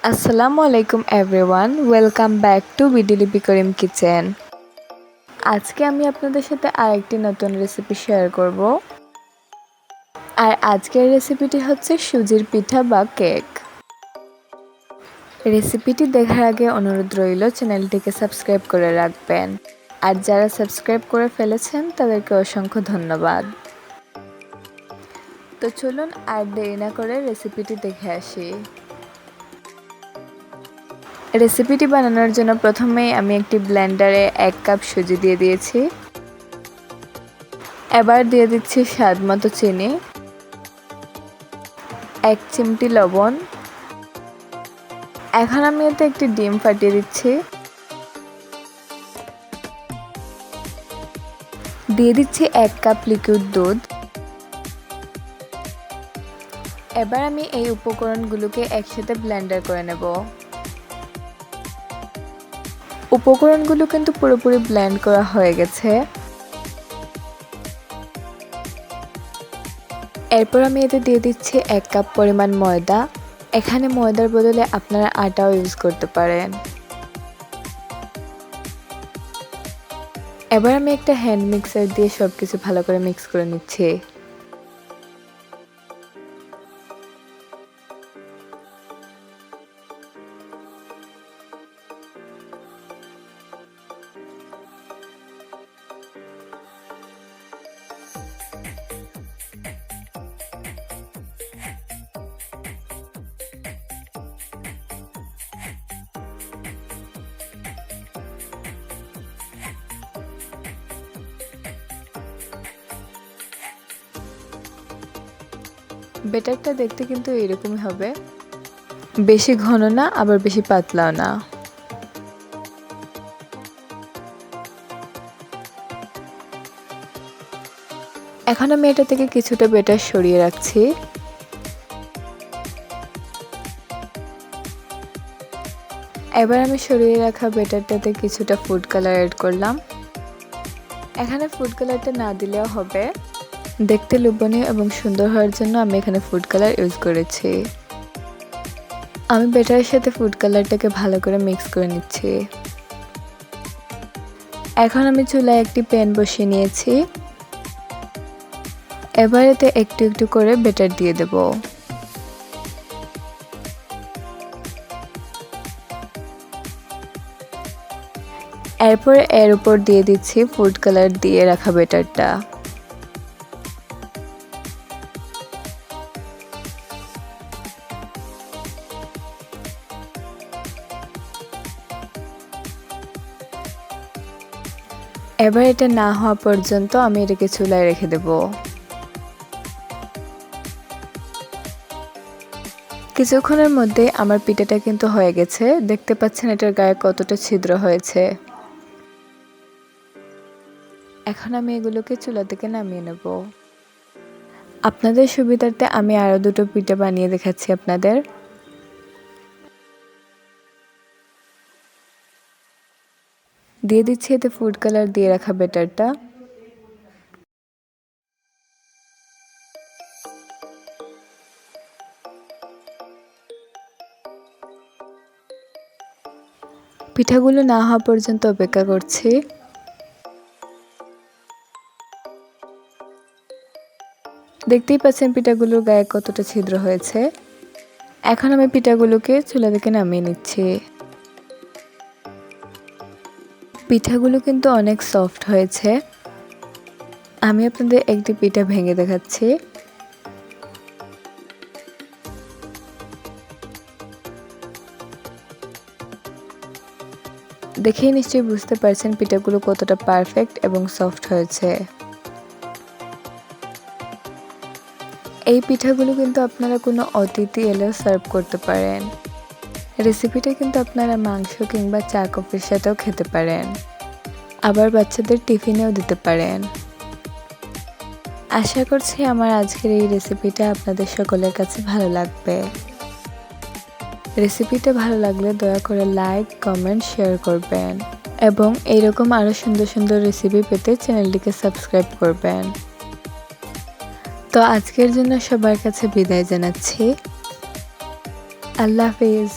আসসালামু আলাইকুম everyone, welcome back to বিডিলিপি করিম কিচেন। আজকে আমি আপনাদের সাথে আরেকটি নতুন রেসিপি শেয়ার করব। আর আজকের রেসিপিটি হচ্ছে সুজির পিঠা বা কেক। রেসিপিটি দেখার আগে অনুরোধ রইল চ্যানেলটিকে সাবস্ক্রাইব করে রাখবেন। আর যারা সাবস্ক্রাইব করে ফেলেছেন তাদেরকে অসংখ্য ধন্যবাদ। তো চলুন আর দেরি না করে রেসিপিটি দেখে আসি। রেসিপিটি বানানোর জন্য প্রথমেই আমি একটি ব্লেন্ডারে 1 কাপ সুজি দিয়ে দিয়েছি। এবার দিয়ে দিচ্ছি স্বাদ মতো চিনি, 1 চিমটি লবণ। এখন আমি এতে একটি ডিম ফাটিয়ে দিচ্ছি। দিয়ে দিচ্ছি 1 কাপ লিকুইড দুধ। এবার আমি এই উপকরণগুলোকে একসাথে ব্লেন্ডার করে নেব। উপকরণগুলো কিন্তু পুরোপুরি ব্লেন্ড করা হয়ে গেছে। এরপর আমি এতে দিয়ে দিচ্ছি 1 কাপ পরিমাণ ময়দা। এখানে ময়দার বদলে আপনারা আটাও ইউজ করতে পারেন। এবার আমি একটা হ্যান্ড মিক্সার দিয়ে সবকিছু ভালো করে মিক্স করে নিচ্ছি। ব্যাটারটা দেখতে কিন্তু এরকমই হবে, বেশি ঘন না আবার বেশি পাতলাও না। এখন আমি এটা থেকে কিছুটা ব্যাটার সরিয়ে রাখছি। এবার আমি সরিয়ে রাখা ব্যাটারটাতে কিছুটা ফুড কালার অ্যাড করলাম। এখানে ফুড কালারটা না দিলেও হবে, দেখতে লোভনীয় এবং সুন্দর হওয়ার জন্য আমি এখানে ফুড কালার ইউজ করেছি। আমি ব্যাটারের সাথে ফুড কালারটাকে ভালো করে মিক্স করে নিচ্ছি। এখন আমি চুলায় একটি প্যান বসিয়ে নিয়েছি। এবার এতে একটু একটু করে ব্যাটার দিয়ে দেব। এরপর এর উপর দিয়ে দিচ্ছি ফুড কালার দিয়ে রাখা ব্যাটারটা। এবার এটা না হওয়া পর্যন্ত আমি এটাকে চুলায় রেখে দেব। কিছুক্ষণের মধ্যে আমার পিঠাটা কিন্তু হয়ে গেছে। দেখতে পাচ্ছেন এটার গায়ে কতটা ছিদ্র হয়েছে। এখন আমি এগুলোকে চুলা থেকে নামিয়ে নেব। আপনাদের সুবিধার্থে আমি আরো দুটো পিঠা বানিয়ে দেখাচ্ছি আপনাদের। দিয়ে দিচ্ছি এতে ফুড কালার দিয়ে রাখা ব্যাটারটা। পিঠাগুলো না হওয়া পর্যন্ত অপেক্ষা করছি। দেখতেই পাচ্ছেন পিঠাগুলোর গায়ে কতটা ছিদ্র হয়েছে। এখন আমি পিঠাগুলোকে চুলা থেকে নামিয়ে নিচ্ছি। পিঠাগুলো কিন্তু অনেক সফট হয়েছে। আমি আপনাদের একটি পিঠা ভেঙে দেখাচ্ছি। দেখেই নিশ্চয়ই বুঝতে পারছেন পিঠাগুলো কতটা পারফেক্ট এবং সফট হয়েছে। এই পিঠাগুলো কিন্তু আপনারা কোনো অতিথি এলেও সার্ভ করতে পারেন। রেসিপিটা কিন্তু আপনারা মাংস কিংবা চা কফির সাথেও খেতে পারেন, আবার বাচ্চাদের টিফিনেও দিতে পারেন। আশা করছি আমার আজকের এই রেসিপিটা আপনাদের সকলের কাছে ভালো লাগবে। রেসিপিটা ভালো লাগলে দয়া করে লাইক, কমেন্ট, শেয়ার করবেন এবং এইরকম আরও সুন্দর সুন্দর রেসিপি পেতে চ্যানেলটিকে সাবস্ক্রাইব করবেন। তো আজকের জন্য সবার কাছে বিদায় জানাচ্ছি। আল্লাহ হাফেজ।